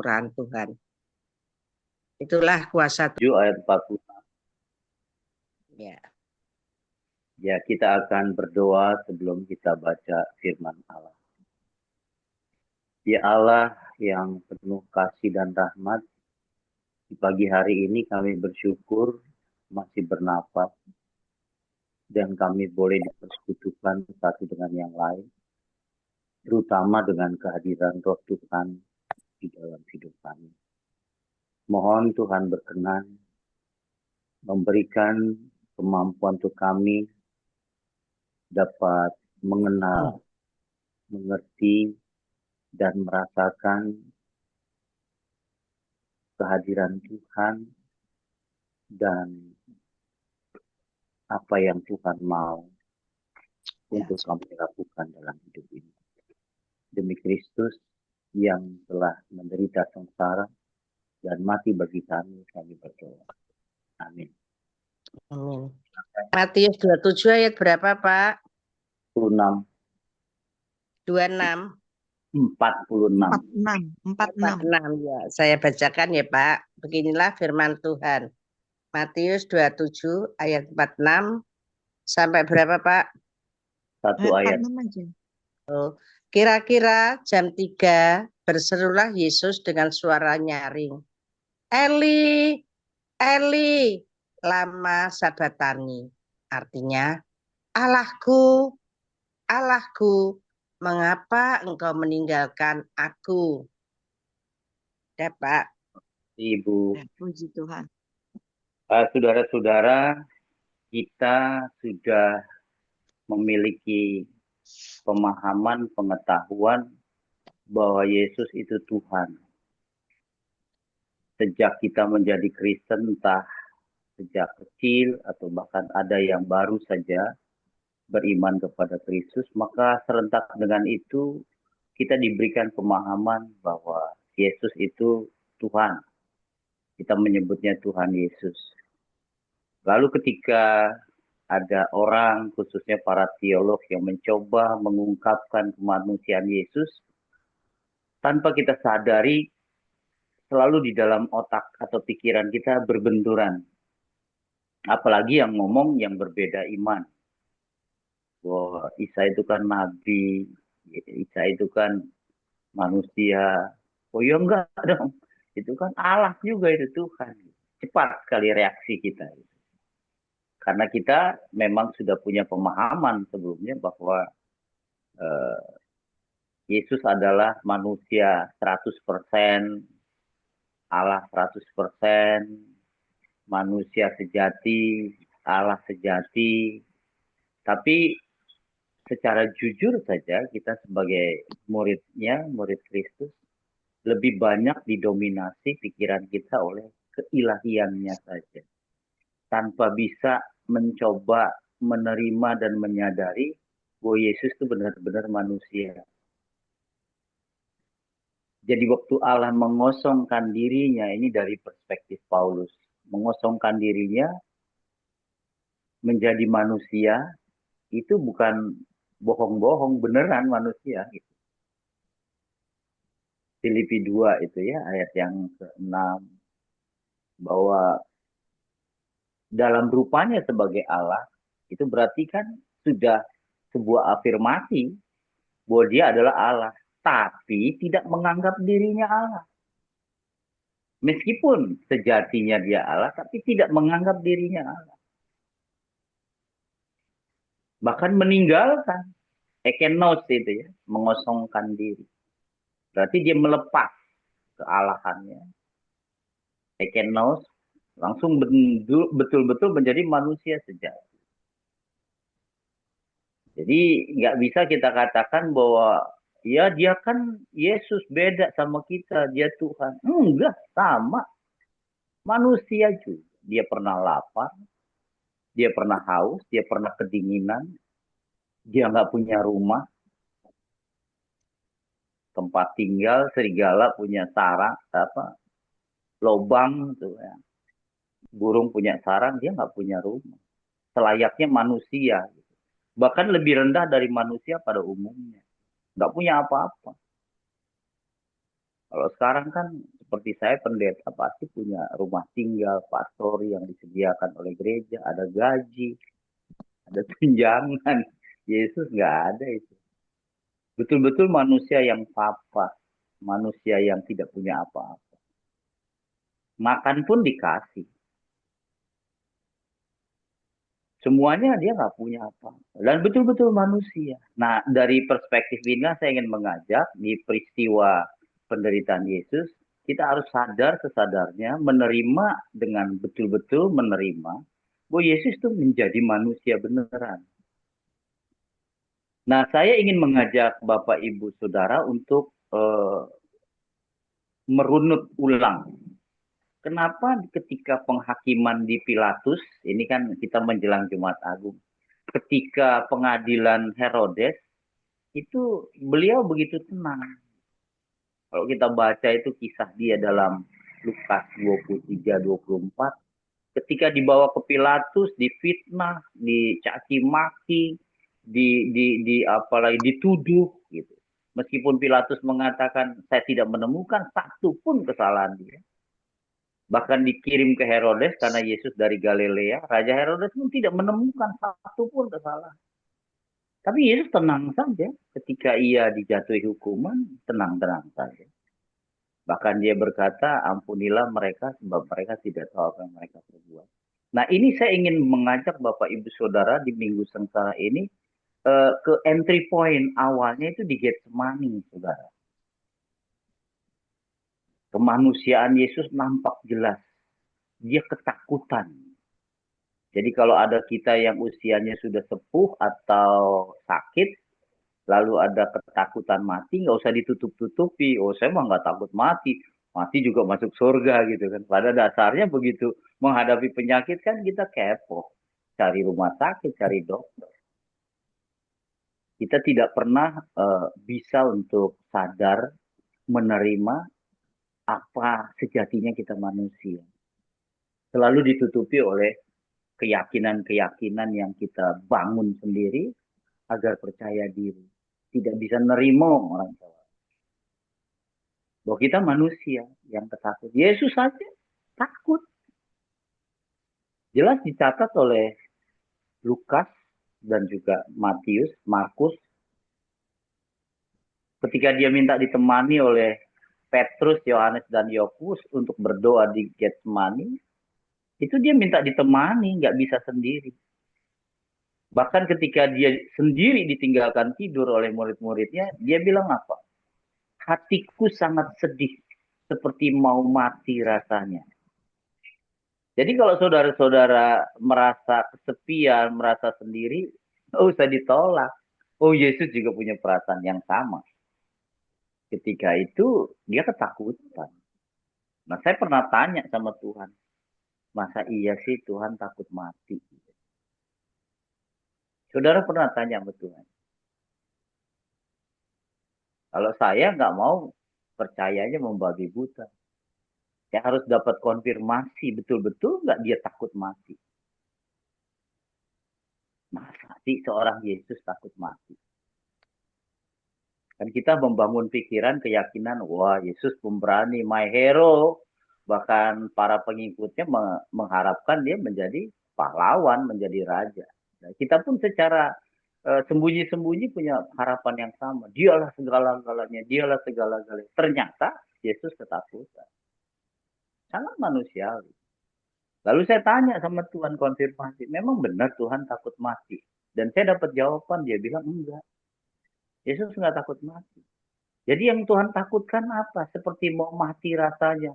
kemurahan Tuhan. Itulah kuasa Tuhan. 7 ayat 40. Ya. Ya, kita akan berdoa sebelum kita baca firman Allah. Ya Allah yang penuh kasih dan rahmat, di pagi hari ini kami bersyukur masih bernapas dan kami boleh dipersekutukan satu dengan yang lain, terutama dengan kehadiran Roh Tuhan di dalam hidup kami. Mohon Tuhan berkenan memberikan kemampuan untuk kami dapat mengenal, mengerti, dan merasakan kehadiran Tuhan dan apa yang Tuhan mau untuk kami lakukan dalam hidup ini. Demi Kristus yang telah menderita sengsara dan mati bagi kami berdoa. Amin. Amin. Matius 27 ayat berapa, Pak? 46. 26. 46. 46 ya. Saya bacakan ya, Pak. Beginilah firman Tuhan. Matius 27 ayat 46 sampai berapa, Pak? 1 ayat. Oh, kira-kira jam 3 berserulah Yesus dengan suara nyaring. Eli, Eli, lama sabatani. Artinya, Allahku, Allahku, mengapa engkau meninggalkan aku? Ya, Pak. Ibu. Puji Tuhan. Saudara-saudara, kita sudah memiliki pemahaman, pengetahuan bahwa Yesus itu Tuhan. Sejak kita menjadi Kristen, entah sejak kecil atau bahkan ada yang baru saja beriman kepada Kristus, maka serentak dengan itu kita diberikan pemahaman bahwa Yesus itu Tuhan. Kita menyebutnya Tuhan Yesus. Lalu ketika ada orang, khususnya para teolog yang mencoba mengungkapkan kemanusiaan Yesus, tanpa kita sadari, selalu di dalam otak atau pikiran kita berbenturan. Apalagi yang ngomong yang berbeda iman. Wah, Isa itu kan nabi, Isa itu kan manusia. Oh ya enggak dong, itu kan Allah juga, itu Tuhan. Cepat sekali reaksi kita. Karena kita memang sudah punya pemahaman sebelumnya bahwa Yesus adalah manusia 100%, Allah 100%, manusia sejati, Allah sejati. Tapi secara jujur saja kita sebagai muridnya, murid Kristus, lebih banyak didominasi pikiran kita oleh keilahiannya saja. Tanpa bisa mencoba menerima dan menyadari bahwa Yesus itu benar-benar manusia. Jadi waktu Allah mengosongkan dirinya, ini dari perspektif Paulus, mengosongkan dirinya menjadi manusia, itu bukan bohong-bohong, beneran manusia. Gitu. Filipi 2 itu ya, ayat yang ke-6, bahwa dalam rupanya sebagai Allah, itu berarti kan sudah sebuah afirmasi bahwa dia adalah Allah, tapi tidak menganggap dirinya Allah. Meskipun sejatinya dia Allah, tapi tidak menganggap dirinya Allah. Bahkan meninggalkan, ekenos itu ya, mengosongkan diri. Berarti dia melepas kealahannya. Ekenos, langsung betul-betul menjadi manusia sejati. Jadi nggak bisa kita katakan bahwa ya dia kan Yesus beda sama kita, dia Tuhan. Enggak, sama. Manusia juga. Dia pernah lapar, dia pernah haus, dia pernah kedinginan, dia nggak punya rumah, tempat tinggal, serigala punya sarang, lobang, gitu ya. Burung punya sarang, dia nggak punya rumah. Selayaknya manusia. Gitu. Bahkan lebih rendah dari manusia pada umumnya. Nggak punya apa-apa. Kalau sekarang kan seperti saya pendeta pasti punya rumah tinggal, pastori yang disediakan oleh gereja, ada gaji, ada tunjangan. Yesus nggak ada itu. Betul-betul manusia yang papa, manusia yang tidak punya apa-apa. Makan pun dikasih. Semuanya dia nggak punya apa. Dan betul-betul manusia. Nah, dari perspektif ini saya ingin mengajak di peristiwa penderitaan Yesus, kita harus sadar sesadarnya, menerima dengan betul-betul menerima bahwa Yesus itu menjadi manusia beneran. Nah, saya ingin mengajak Bapak Ibu Saudara untuk merunut ulang. Kenapa ketika penghakiman di Pilatus, ini kan kita menjelang Jumat Agung, ketika pengadilan Herodes, itu beliau begitu tenang. Kalau kita baca itu kisah dia dalam Lukas 23-24, ketika dibawa ke Pilatus, difitnah, dicaci maki, apalagi dituduh gitu. Meskipun Pilatus mengatakan saya tidak menemukan satu pun kesalahan dia. Bahkan dikirim ke Herodes karena Yesus dari Galilea, Raja Herodes pun tidak menemukan satu pun kesalahan. Tapi Yesus tenang saja ketika ia dijatuhi hukuman, tenang-tenang saja. Bahkan dia berkata, ampunilah mereka sebab mereka tidak tahu apa yang mereka perbuat. Nah, ini saya ingin mengajak Bapak Ibu Saudara di Minggu Sengsara ini ke entry point awalnya itu di Getsemani, Saudara. Kemanusiaan Yesus nampak jelas. Dia ketakutan. Jadi kalau ada kita yang usianya sudah sepuh atau sakit, lalu ada ketakutan mati, nggak usah ditutup-tutupi. Oh, saya mah nggak takut mati. Mati juga masuk surga gitu kan. Pada dasarnya begitu menghadapi penyakit kan kita kepo. Cari rumah sakit, cari dokter. Kita tidak pernah bisa untuk sadar menerima apa sejatinya kita manusia. Selalu ditutupi oleh keyakinan-keyakinan yang kita bangun sendiri agar percaya diri. Tidak bisa nerimo orang Jawa. Bahwa kita manusia yang ketakut. Yesus saja takut. Jelas dicatat oleh Lukas dan juga Matius, Markus. Ketika dia minta ditemani oleh Petrus, Yohanes, dan Yakobus untuk berdoa di Getsemani, itu dia minta ditemani, nggak bisa sendiri. Bahkan ketika dia sendiri ditinggalkan tidur oleh murid-muridnya, dia bilang apa? Hatiku sangat sedih, seperti mau mati rasanya. Jadi kalau saudara-saudara merasa kesepian, merasa sendiri, nggak usah ditolak. Oh, Yesus juga punya perasaan yang sama. Ketika itu, dia ketakutan. Nah, saya pernah tanya sama Tuhan, masa iya sih Tuhan takut mati? Saudara pernah tanya sama Tuhan? Kalau saya nggak mau percayanya membabi buta. Saya harus dapat konfirmasi betul-betul nggak dia takut mati. Masa sih seorang Yesus takut mati? Kan kita membangun pikiran, keyakinan, wah Yesus pemberani, my hero. Bahkan para pengikutnya mengharapkan dia menjadi pahlawan, menjadi raja. Nah, kita pun secara sembunyi-sembunyi punya harapan yang sama. Dialah segala-galanya, dialah segala-galanya. Ternyata Yesus ketakutan. Sangat manusiawi. Lalu saya tanya sama Tuhan konfirmasi, memang benar Tuhan takut mati? Dan saya dapat jawaban, dia bilang enggak. Yesus nggak takut mati. Jadi yang Tuhan takutkan apa? Seperti mau mati rasanya.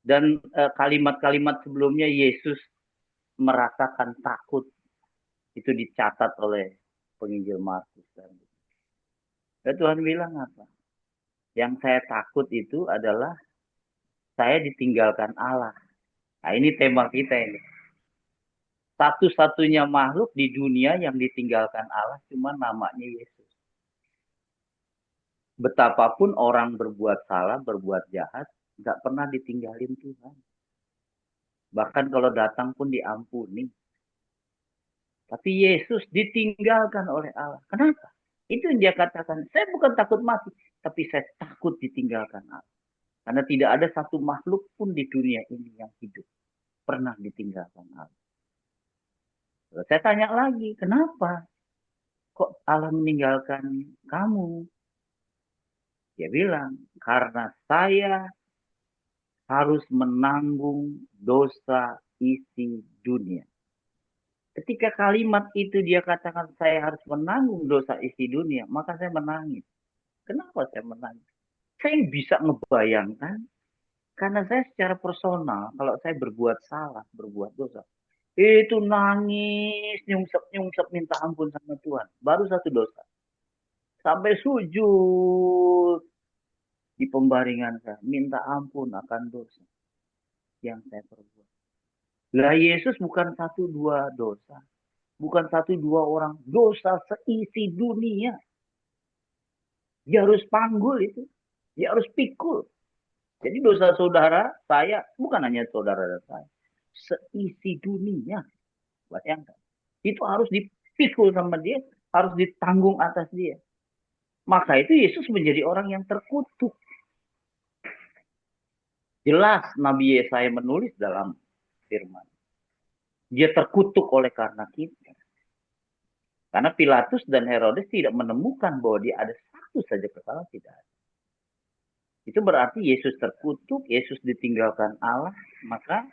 Dan kalimat-kalimat sebelumnya Yesus merasakan takut. Itu dicatat oleh penginjil Markus. Dan Tuhan bilang apa? Yang saya takut itu adalah saya ditinggalkan Allah. Nah ini tema kita ini. Satu-satunya makhluk di dunia yang ditinggalkan Allah cuma namanya Yesus. Betapapun orang berbuat salah, berbuat jahat, nggak pernah ditinggalin Tuhan. Bahkan kalau datang pun diampuni. Tapi Yesus ditinggalkan oleh Allah. Kenapa? Itu yang dia katakan. Saya bukan takut mati, tapi saya takut ditinggalkan Allah. Karena tidak ada satu makhluk pun di dunia ini yang hidup pernah ditinggalkan Allah. Lalu saya tanya lagi, kenapa kok Allah meninggalkan kamu? Dia bilang, karena saya harus menanggung dosa isi dunia. Ketika kalimat itu dia katakan saya harus menanggung dosa isi dunia, maka saya menangis. Kenapa saya menangis? Saya bisa ngebayangkan, karena saya secara personal, kalau saya berbuat salah, berbuat dosa, itu nangis, nyungsep-nyungsep minta ampun sama Tuhan. Baru satu dosa. Sampai sujud di pembaringan saya, minta ampun akan dosa yang saya perbuat. Lah Yesus bukan satu dua dosa. Bukan satu dua orang. Dosa seisi dunia. Dia harus panggul itu. Dia harus pikul. Jadi dosa saudara saya bukan hanya saudara dan saya. Seisi dunia. Bayangkan. Itu harus dipikul sama dia. Harus ditanggung atas dia. Maka itu Yesus menjadi orang yang terkutuk. Jelas Nabi Yesaya menulis dalam firman. Dia terkutuk oleh karena kita. Karena Pilatus dan Herodes tidak menemukan bahwa dia ada satu saja kesalahan, tidak ada. Itu berarti Yesus terkutuk, Yesus ditinggalkan Allah, maka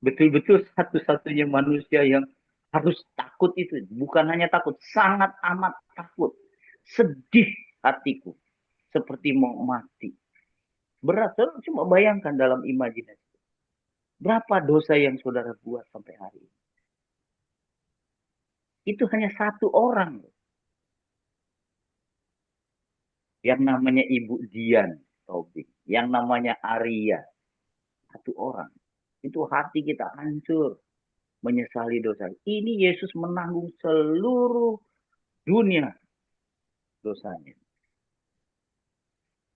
betul-betul satu-satunya manusia yang harus takut itu. Bukan hanya takut, sangat amat takut. Sedih hatiku, seperti mau mati. Berat, saudara cuma bayangkan dalam imajinasi. Berapa dosa yang saudara buat sampai hari ini. Itu hanya satu orang. Yang namanya Ibu Dian Taufik, yang namanya Arya, satu orang. Itu hati kita hancur, menyesali dosa. Ini Yesus menanggung seluruh dunia dosanya.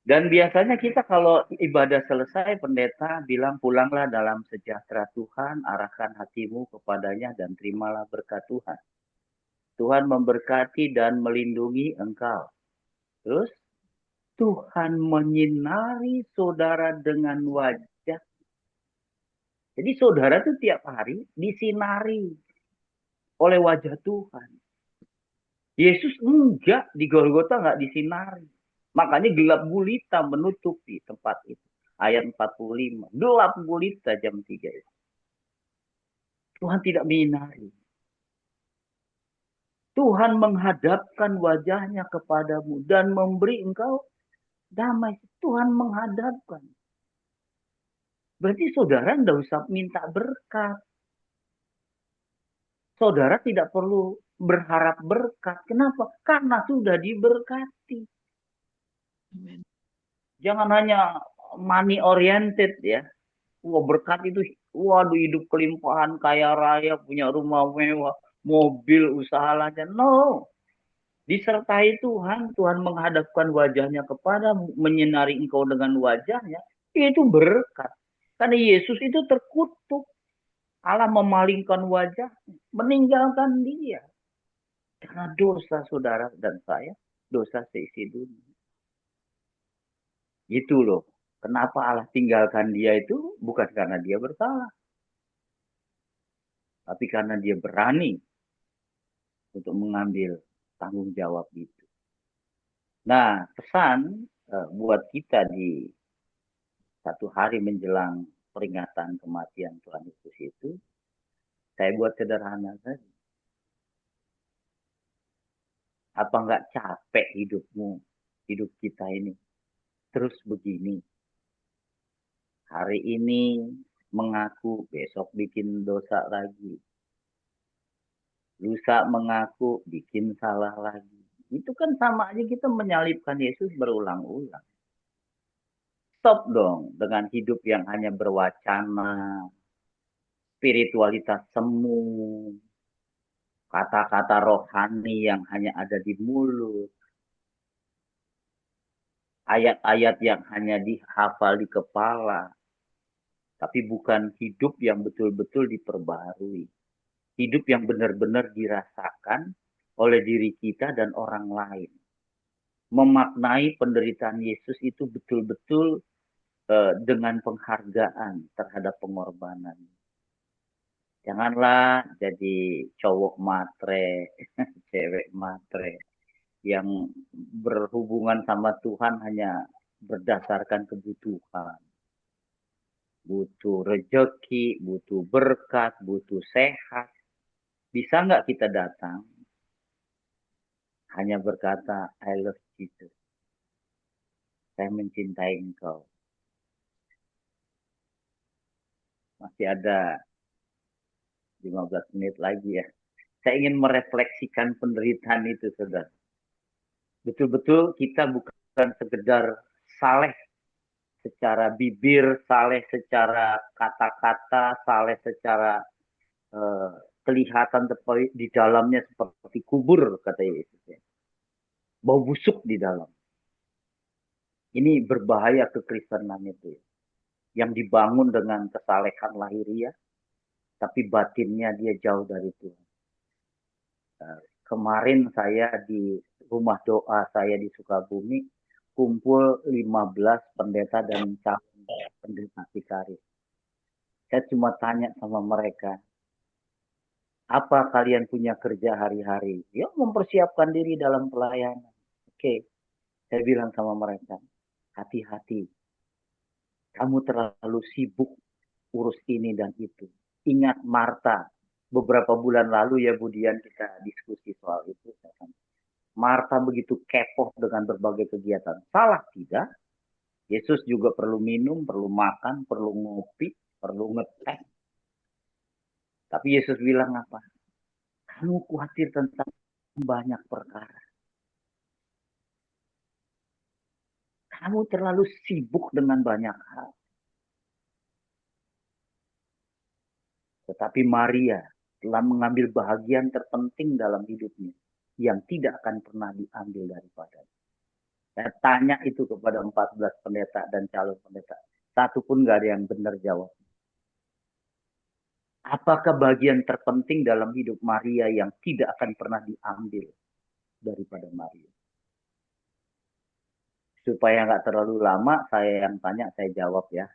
Dan biasanya kita kalau ibadah selesai, pendeta bilang pulanglah dalam sejahtera Tuhan, arahkan hatimu kepadanya dan terimalah berkat Tuhan. Tuhan memberkati dan melindungi engkau. Terus Tuhan menyinari saudara dengan wajah. Jadi saudara tuh tiap hari disinari oleh wajah Tuhan. Yesus enggak, di Golgota enggak disinari. Makanya gelap gulita menutupi tempat itu. Ayat 45. Gelap gulita jam 3 itu. Tuhan tidak menyinari. Tuhan menghadapkan wajahnya kepadamu dan memberi engkau damai. Tuhan menghadapkan. Berarti saudara tidak usah minta berkat. Saudara tidak perlu berharap berkat. Kenapa? Karena sudah diberkati. Amen. Jangan hanya money oriented ya. Wah berkat itu, waduh hidup kelimpahan, kaya raya, punya rumah mewah, mobil, usaha lancar. No. Disertai Tuhan, Tuhan menghadapkan wajahnya kepada, menyinari engkau dengan wajahnya. Itu berkat. Karena Yesus itu terkutuk. Allah memalingkan wajah, meninggalkan dia. Karena dosa saudara dan saya, dosa seisi dunia. Gitu loh. Kenapa Allah tinggalkan dia itu? Bukan karena dia bersalah. Tapi karena dia berani untuk mengambil tanggung jawab itu. Nah, pesan buat kita di satu hari menjelang peringatan kematian Tuhan Yesus itu, saya buat sederhana saja. Apa nggak capek hidupmu, hidup kita ini? Terus begini. Hari ini mengaku, besok bikin dosa lagi. Lusa mengaku, bikin salah lagi. Itu kan sama aja kita menyalibkan Yesus berulang-ulang. Stop dong dengan hidup yang hanya berwacana, spiritualitas semu, kata-kata rohani yang hanya ada di mulut, ayat-ayat yang hanya dihafal di kepala, tapi bukan hidup yang betul-betul diperbarui. Hidup yang benar-benar dirasakan oleh diri kita dan orang lain. Memaknai penderitaan Yesus itu betul-betul dengan penghargaan terhadap pengorbanan. Janganlah jadi cowok matre, cewek matre yang berhubungan sama Tuhan hanya berdasarkan kebutuhan. Butuh rejeki, butuh berkat, butuh sehat. Bisa nggak kita datang hanya berkata, I love Jesus. Saya mencintai engkau. Masih ada 15 menit lagi ya. Saya ingin merefleksikan penderitaan itu, saudara. Betul-betul kita bukan sekedar saleh secara bibir, saleh secara kata-kata, saleh secara kelihatan di dalamnya seperti kubur, kata Yesus. Bau busuk di dalam. Ini berbahaya kekristenan itu. Yang dibangun dengan kesalehan lahiriah, tapi batinnya dia jauh dari Tuhan. Kemarin saya di rumah doa saya di Sukabumi, kumpul 15 pendeta dan calon pendeta vikaris. Saya cuma tanya sama mereka, apa kalian punya kerja hari-hari? Ya, mempersiapkan diri dalam pelayanan. Oke, saya bilang sama mereka, hati-hati. Kamu terlalu sibuk urus ini dan itu. Ingat Marta. Beberapa bulan lalu ya Budian kita diskusi soal itu. Marta begitu kepoh dengan berbagai kegiatan. Salah tidak? Yesus juga perlu minum, perlu makan, perlu ngopi, perlu ngeteh. Tapi Yesus bilang apa? Kamu khawatir tentang banyak perkara. Kamu terlalu sibuk dengan banyak hal. Tetapi Maria telah mengambil bahagian terpenting dalam hidupnya yang tidak akan pernah diambil daripadanya. Saya tanya itu kepada 14 pendeta dan calon pendeta. Satu pun gak ada yang benar jawab. Apakah bagian terpenting dalam hidup Maria yang tidak akan pernah diambil daripada Maria? Supaya nggak terlalu lama, saya yang tanya, saya jawab ya.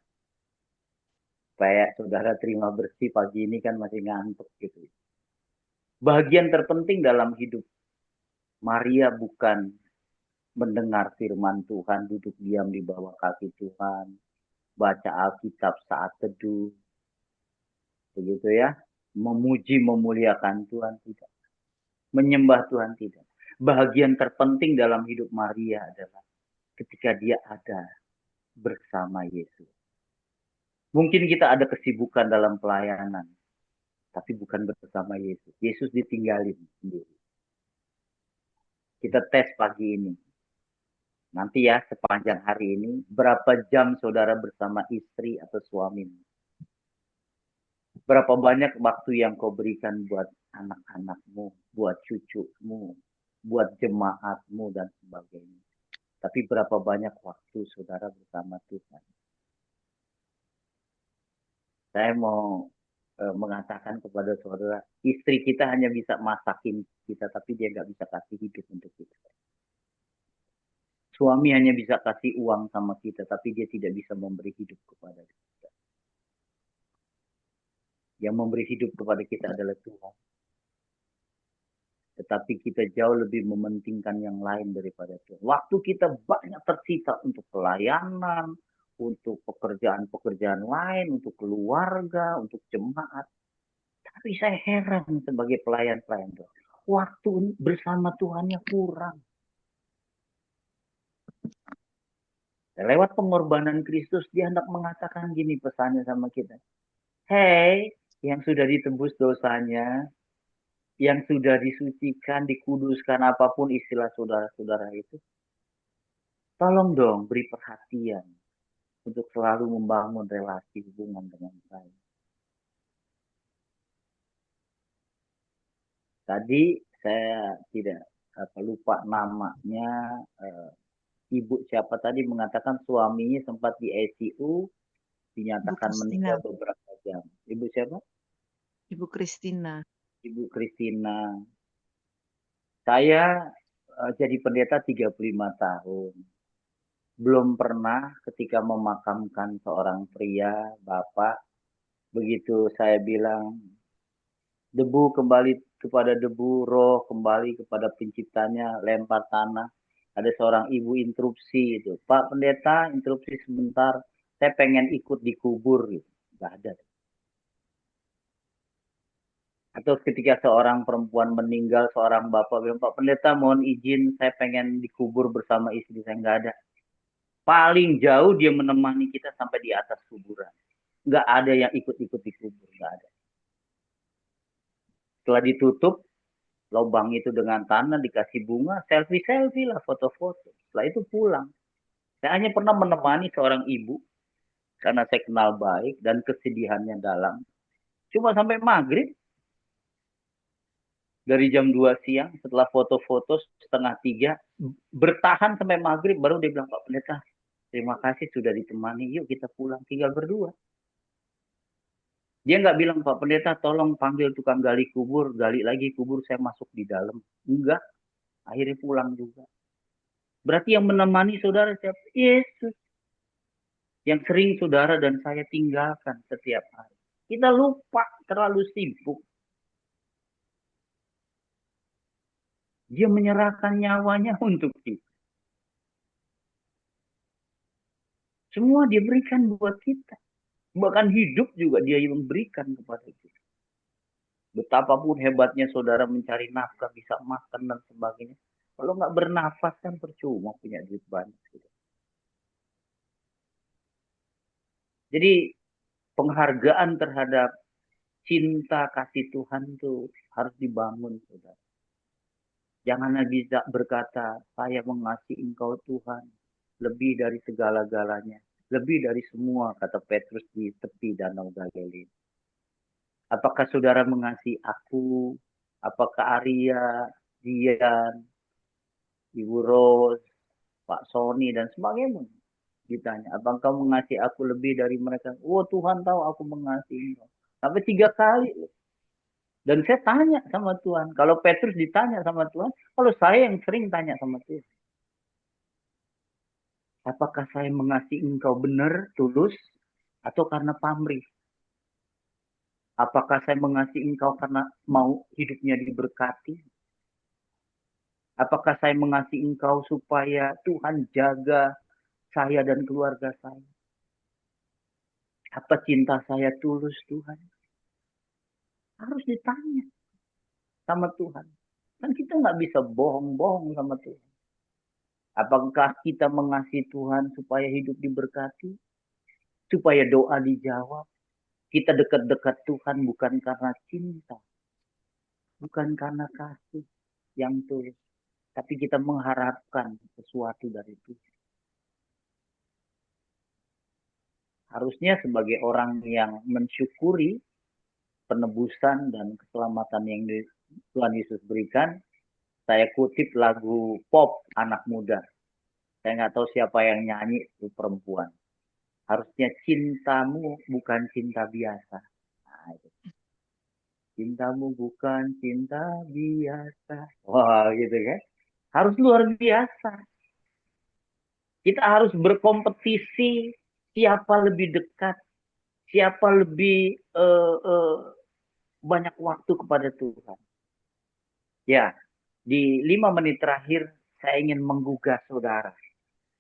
Supaya saudara terima bersih pagi ini kan masih ngantuk gitu. Bagian terpenting dalam hidup Maria bukan mendengar firman Tuhan, duduk diam di bawah kaki Tuhan, baca Alkitab saat teduh, begitu ya, memuji memuliakan Tuhan tidak, menyembah Tuhan tidak. Bagian terpenting dalam hidup Maria adalah ketika dia ada bersama Yesus. Mungkin kita ada kesibukan dalam pelayanan, tapi bukan bersama Yesus. Yesus ditinggalin sendiri. Kita tes pagi ini. Nanti ya sepanjang hari ini, berapa jam saudara bersama istri atau suami? Berapa banyak waktu yang kau berikan buat anak-anakmu, buat cucumu, buat jemaatmu, dan sebagainya. Tapi berapa banyak waktu saudara bersama Tuhan? Saya mau mengatakan kepada saudara, istri kita hanya bisa masakin kita, tapi dia nggak bisa kasih hidup untuk kita. Suami hanya bisa kasih uang sama kita, tapi dia tidak bisa memberi hidup kepada kita. Yang memberi hidup kepada kita adalah Tuhan. Tetapi kita jauh lebih mementingkan yang lain daripada Tuhan. Waktu kita banyak tersita untuk pelayanan, untuk pekerjaan-pekerjaan lain, untuk keluarga, untuk jemaat. Tapi saya heran sebagai pelayan-pelayan Tuhan. Waktu bersama Tuhannya kurang. Lewat pengorbanan Kristus, dia hendak mengatakan gini pesannya sama kita. Hei, yang sudah ditebus dosanya, yang sudah disucikan, dikuduskan, apapun istilah saudara-saudara itu, tolong dong beri perhatian untuk selalu membangun relasi hubungan dengan saya. Tadi saya tidak lupa namanya, ibu siapa tadi mengatakan suaminya sempat di ICU, dinyatakan meninggal beberapa jam. Ibu siapa? Ibu Christina. Ibu Christina. Saya jadi pendeta 35 tahun. belum pernah ketika memakamkan seorang pria, bapak, begitu saya bilang, debu kembali kepada debu, roh kembali kepada penciptanya, lempar tanah. Ada seorang ibu interupsi itu, Pak Pendeta, interupsi sebentar, saya pengen ikut dikubur gitu. Gak ada. Atau ketika seorang perempuan meninggal, seorang bapak bilang, Pak Pendeta mohon izin, saya pengen dikubur bersama istri saya. Nggak ada. Paling jauh dia menemani kita sampai di atas kuburan. Nggak ada yang ikut-ikut dikubur. Nggak ada. Setelah ditutup, lubang itu dengan tanah, dikasih bunga, selfie-selfie lah, foto-foto. Setelah itu pulang. Saya hanya pernah menemani seorang ibu, karena saya kenal baik dan kesedihannya dalam. Cuma sampai maghrib, dari jam 2 siang setelah foto-foto setengah 3 bertahan sampai maghrib baru dia bilang, Pak Pendeta terima kasih sudah ditemani, yuk kita pulang, tinggal berdua. Dia nggak bilang, Pak Pendeta tolong panggil tukang gali kubur, gali lagi kubur saya masuk di dalam. Enggak, akhirnya pulang juga. Berarti yang menemani saudara siapa? Yesus. Yang sering saudara dan saya tinggalkan setiap hari. Kita lupa, terlalu sibuk. Dia menyerahkan nyawanya untuk kita. Semua dia berikan buat kita. Bahkan hidup juga dia yang memberikan kepada kita. Betapapun hebatnya saudara mencari nafkah, bisa makan dan sebagainya. Kalau nggak bernafas kan percuma punya duit banyak. Jadi penghargaan terhadap cinta kasih Tuhan itu harus dibangun, saudara. Jangan bisa berkata, saya mengasihi engkau Tuhan lebih dari segala-galanya. Lebih dari semua, kata Petrus di tepi danau Galilea. Apakah saudara mengasihi aku? Apakah Arya, Dian, Ibu Rose, Pak Sony, dan sebagainya? Ditanya, apakah kau mengasihi aku lebih dari mereka? Oh Tuhan tahu aku mengasihi engkau. Sampai 3 kali. Dan saya tanya sama Tuhan. Kalau Petrus ditanya sama Tuhan, kalau saya yang sering tanya sama Tuhan. Apakah saya mengasihi engkau benar, tulus, atau karena pamrih? Apakah saya mengasihi engkau karena mau hidupnya diberkati? Apakah saya mengasihi engkau supaya Tuhan jaga saya dan keluarga saya? Apa cinta saya tulus Tuhan? Harus ditanya sama Tuhan. Kan kita nggak bisa bohong-bohong sama Tuhan. Apakah kita mengasihi Tuhan supaya hidup diberkati? Supaya doa dijawab? Kita dekat-dekat Tuhan bukan karena cinta. Bukan karena kasih yang tulus. Tapi kita mengharapkan sesuatu dari Tuhan. Harusnya sebagai orang yang mensyukuri penebusan dan keselamatan yang Tuhan Yesus berikan, saya kutip lagu pop anak muda. Saya nggak tahu siapa yang nyanyi, itu perempuan. Harusnya cintamu bukan cinta biasa. Nah, itu. Cintamu bukan cinta biasa. Wah, gitu kan. Harus luar biasa. Kita harus berkompetisi siapa lebih dekat, siapa lebih banyak waktu kepada Tuhan. Ya, di 5 menit terakhir saya ingin menggugah saudara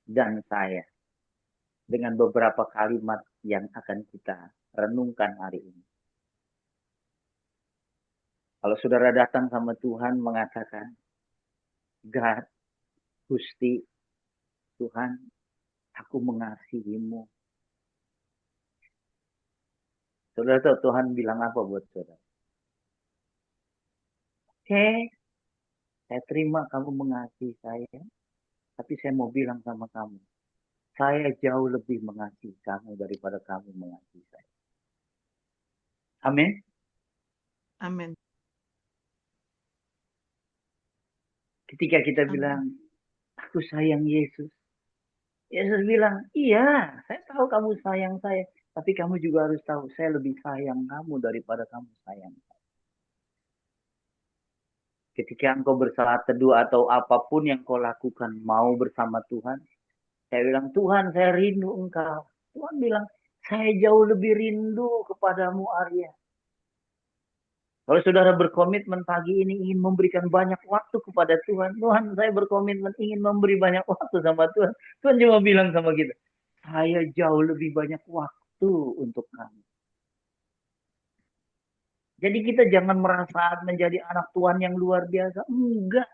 dan saya dengan beberapa kalimat yang akan kita renungkan hari ini. Kalau saudara datang sama Tuhan mengatakan, God, Gusti, Tuhan, aku mengasihimu. Saudara tahu Tuhan bilang apa buat saudara? Oke, saya terima kamu mengasihi saya, tapi saya mau bilang sama kamu, saya jauh lebih mengasihi kamu daripada kamu mengasihi saya. Amin. Amin. Ketika kita bilang, aku sayang Yesus. Yesus bilang, iya, saya tahu kamu sayang saya. Tapi kamu juga harus tahu, saya lebih sayang kamu daripada kamu sayang saya. Ketika engkau bersalat teduh atau apapun yang kau lakukan, mau bersama Tuhan, Saya bilang, Tuhan saya rindu engkau. Tuhan bilang, saya jauh lebih rindu kepadamu Arya. Kalau saudara berkomitmen pagi ini ingin memberikan banyak waktu kepada Tuhan. Tuhan, saya berkomitmen ingin memberi banyak waktu sama Tuhan. Tuhan cuma bilang sama kita, saya jauh lebih banyak waktu untuk kamu. Jadi kita jangan merasa menjadi anak Tuhan yang luar biasa. Enggak.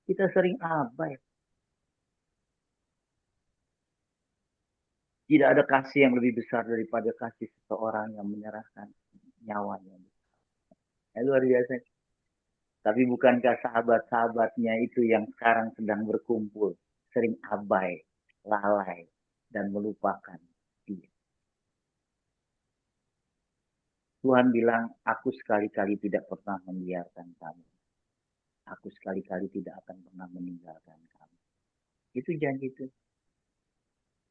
Kita sering abai. Tidak ada kasih yang lebih besar daripada kasih seseorang yang menyerahkan nyawanya. Luar biasa. Tapi bukankah sahabat-sahabatnya itu yang sekarang sedang berkumpul, sering abai, lalai, dan melupakan dia. Tuhan bilang, aku sekali-kali tidak pernah membiarkan kamu. Aku sekali-kali tidak akan pernah meninggalkan kamu. Itu janji itu.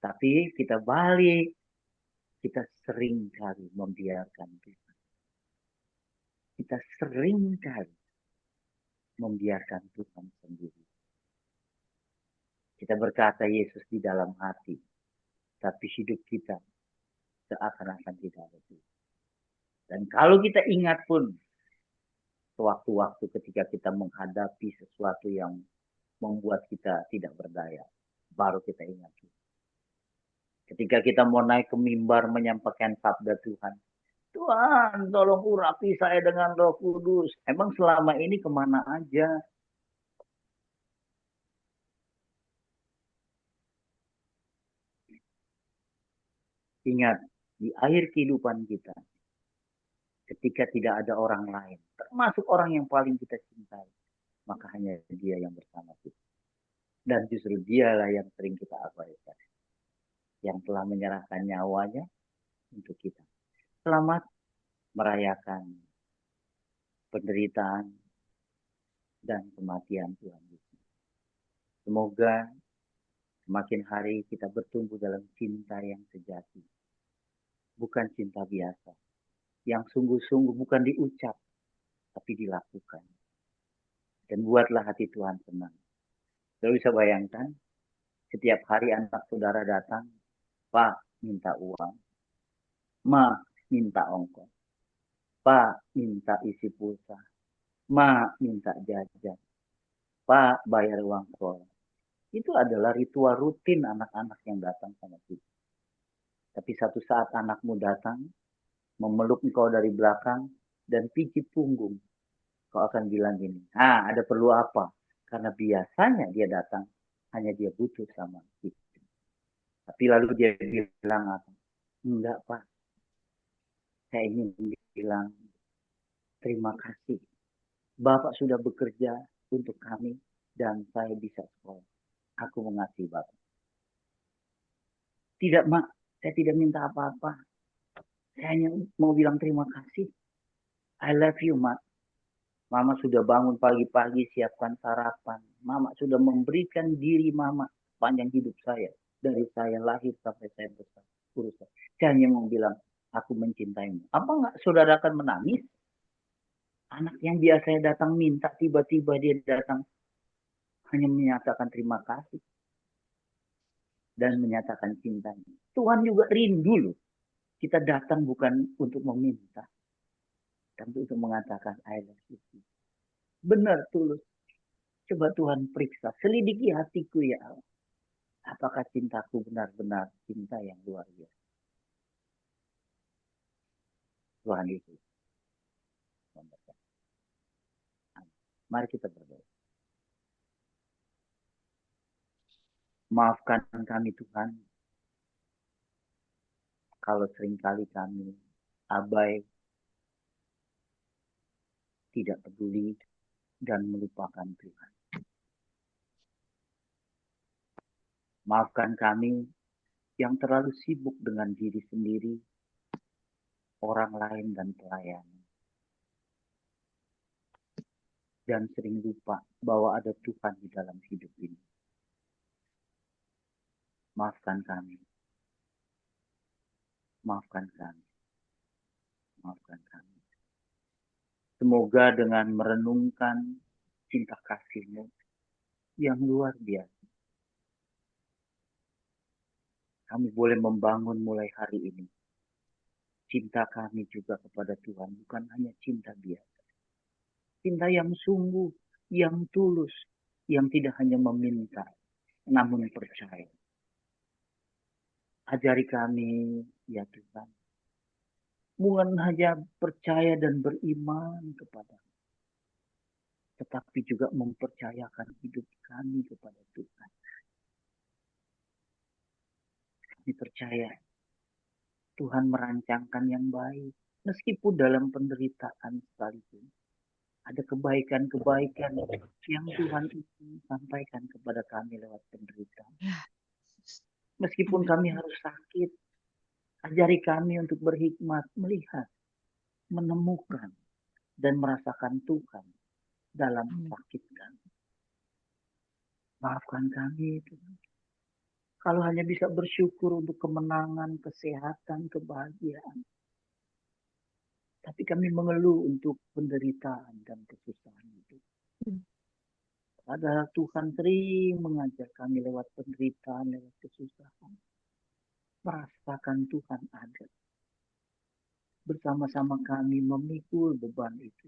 Tapi kita balik, kita sering kali membiarkan Tuhan. Kita sering kali membiarkan Tuhan sendiri. Kita berkata Yesus di dalam hati, tapi hidup kita seakan-akan tidak ada Tuhan. Dan kalau kita ingat pun, sewaktu-waktu ketika kita menghadapi sesuatu yang membuat kita tidak berdaya, baru kita ingat. Ketika kita mau naik ke mimbar menyampaikan sabda Tuhan, Tuhan tolong urapi saya dengan Roh Kudus. Emang selama ini kemana aja? Ingat, di akhir kehidupan kita, ketika tidak ada orang lain, termasuk orang yang paling kita cintai, maka hanya dia yang bersama kita. Dan justru dialah yang sering kita abaikan. Yang telah menyerahkan nyawanya untuk kita. Selamat merayakan penderitaan dan kematian Tuhan Yesus. Semoga semakin hari kita bertumbuh dalam cinta yang sejati. Bukan cinta biasa. Yang sungguh-sungguh bukan diucap, tapi dilakukan. Dan buatlah hati Tuhan senang. Saudara bisa bayangkan, setiap hari anak saudara datang, Pak minta uang, Ma minta ongkos, Pak minta isi pulsa, Ma minta jajan, Pak bayar uang sekolah. Itu adalah ritual rutin anak-anak yang datang sama kita. Tapi satu saat anakmu datang, memeluk engkau dari belakang, dan pijit punggung. Kau akan bilang gini, ada perlu apa? Karena biasanya dia datang, hanya dia butuh sama kita. Tapi lalu dia bilang apa? Enggak Pak, saya ingin bilang terima kasih. Bapak sudah bekerja untuk kami dan saya bisa sekolah. Aku mengasihi Bapak. Tidak Mak, saya tidak minta apa-apa. Saya hanya mau bilang terima kasih. I love you Mak. Mama sudah bangun pagi-pagi siapkan sarapan. Mama sudah memberikan diri Mama panjang hidup saya. Dari saya lahir sampai saya besar. Urusan. Saya hanya mau bilang, aku mencintaimu. Apa enggak saudara akan menangis? Anak yang biasanya datang minta, tiba-tiba dia datang hanya menyatakan terima kasih. Dan menyatakan cintanya. Tuhan juga rindu loh. Kita datang bukan untuk meminta. Tapi untuk mengatakan I love you. Benar tulus. Coba Tuhan periksa, selidiki hatiku ya Allah. Apakah cintaku benar-benar cinta yang luar biasa? Tuhan Yesus. Mari kita berdoa. Maafkan kami Tuhan, kalau seringkali kami abai, tidak peduli, dan melupakan Tuhan. Maafkan kami yang terlalu sibuk dengan diri sendiri, orang lain dan pelayanan. Dan sering lupa bahwa ada Tuhan di dalam hidup ini. Maafkan kami. Maafkan kami. Maafkan kami. Semoga dengan merenungkan cinta kasih-Mu yang luar biasa, kami boleh membangun mulai hari ini. Cinta kami juga kepada Tuhan bukan hanya cinta biasa. Cinta yang sungguh, yang tulus, yang tidak hanya meminta, namun percaya. Ajari kami, ya Tuhan, bukan hanya percaya dan beriman kepada, tetapi juga mempercayakan hidup kami kepada Tuhan. Kami percaya Tuhan merancangkan yang baik, meskipun dalam penderitaan sekalipun. Ada kebaikan-kebaikan yang Tuhan ingin sampaikan kepada kami lewat penderitaan. Meskipun kami harus sakit, ajari kami untuk berhikmat, melihat, menemukan, dan merasakan Tuhan dalam sakit kami. Maafkan kami, Tuhan. Kalau hanya bisa bersyukur untuk kemenangan, kesehatan, kebahagiaan. Tapi kami mengeluh untuk penderitaan dan kesusahan itu. Padahal Tuhan sering mengajar kami lewat penderitaan, lewat kesusahan. Merasakan Tuhan ada. Bersama-sama kami memikul beban itu.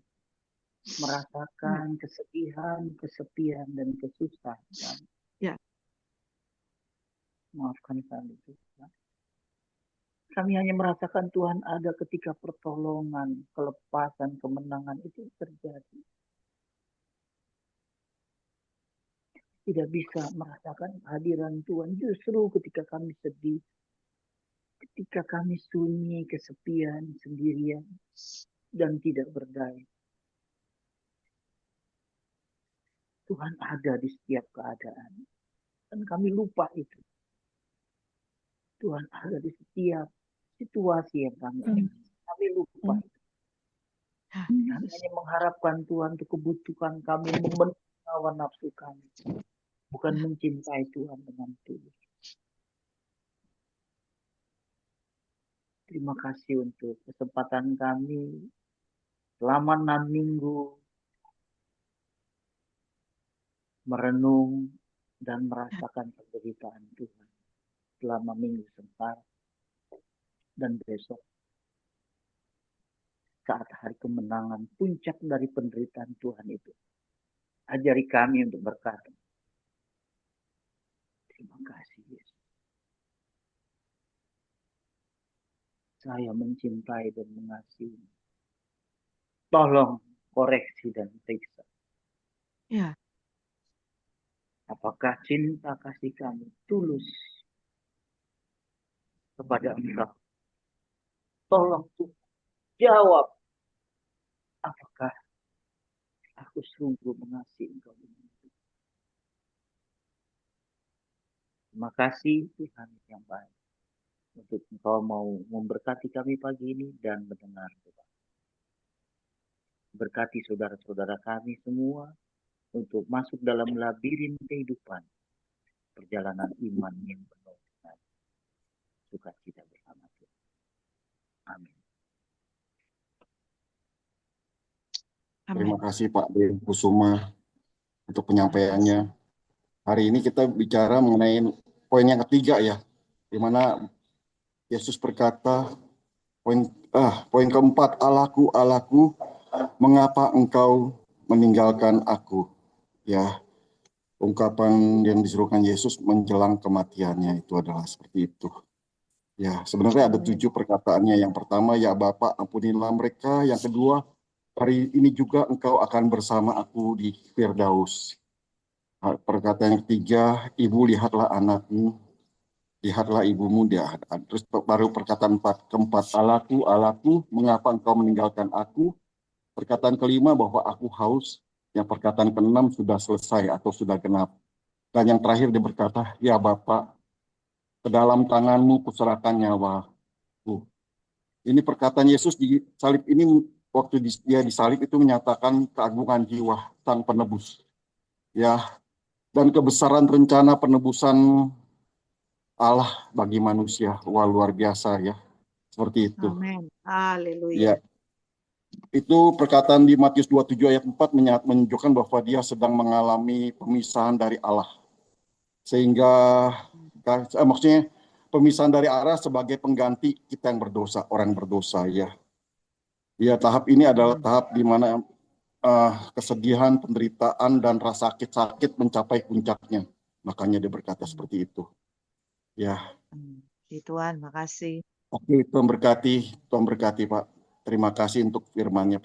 Merasakan kesedihan, kesepian, dan kesusahan. Ya. Maafkan kami Tuhan. Kami hanya merasakan Tuhan ada ketika pertolongan, kelepasan, kemenangan itu terjadi. Tidak bisa merasakan kehadiran Tuhan justru ketika kami sedih, ketika kami sunyi, kesepian, sendirian, dan tidak berdaya. Tuhan ada di setiap keadaan. Dan kami lupa itu. Tuhan ada di setiap situasi yang kami alami. Kami lupa itu. Kami hanya mengharapkan Tuhan untuk kebutuhan kami, memenuhi hawa nafsu kami. Bukan mencintai Tuhan dengan tulus. Terima kasih untuk kesempatan kami selama 6 minggu merenung dan merasakan penderitaan Tuhan selama minggu sebentar dan besok saat hari kemenangan puncak dari penderitaan Tuhan itu. Ajari kami untuk berkata, terima kasih Yesus. Saya mencintai dan mengasihi. Tolong koreksi dan periksa. Ya. Apakah cinta kasih kami tulus kepada Engkau? Tolong Tuhan jawab. Apakah aku sungguh mengasihi Engkau? Terima kasih Tuhan yang baik. Untuk Engkau mau memberkati kami pagi ini dan mendengar doa. Berkati saudara-saudara kami semua untuk masuk dalam labirin kehidupan. Perjalanan iman yang penuh dengan sukacita bersama Tuhan. Amin. Terima kasih Pak Dev Kusuma untuk penyampaiannya. Hari ini kita bicara mengenai poin yang ketiga ya, di mana Yesus berkata, poin keempat, Allahku, Allahku, mengapa engkau meninggalkan aku? Ya, ungkapan yang disuruhkan Yesus menjelang kematiannya itu adalah seperti itu. Ya, sebenarnya ada 7 perkataannya. Yang pertama, ya Bapa, ampunilah mereka. Yang kedua, hari ini juga engkau akan bersama aku di Firdaus. Perkataan yang ketiga, ibu lihatlah anakmu, lihatlah ibumu. Terus baru perkataan keempat, Allahku, Allahku, mengapa engkau meninggalkan aku? Perkataan kelima bahwa aku haus. Yang perkataan keenam sudah selesai atau sudah genap. Dan yang terakhir dia berkata, ya Bapa, ke dalam tanganmu kuserahkan nyawaku. Ini perkataan Yesus di salib ini, waktu dia disalib itu menyatakan keagungan jiwa sang penebus. Ya, dan kebesaran rencana penebusan Allah bagi manusia. Wah, luar biasa ya. Seperti itu. Amin. Haleluya. Ya. Itu perkataan di Matius 27 ayat 4 menunjukkan bahwa dia sedang mengalami pemisahan dari Allah. Sehingga maksudnya pemisahan dari Allah sebagai pengganti kita yang berdosa, orang berdosa ya. Ya, tahap ini adalah tahap di mana kesedihan, penderitaan, dan rasa sakit mencapai puncaknya. Makanya dia berkata seperti itu. Ya. Tuhan, makasih. Oke, Tuhan berkati Pak. Terima kasih untuk firman-Nya, Pak.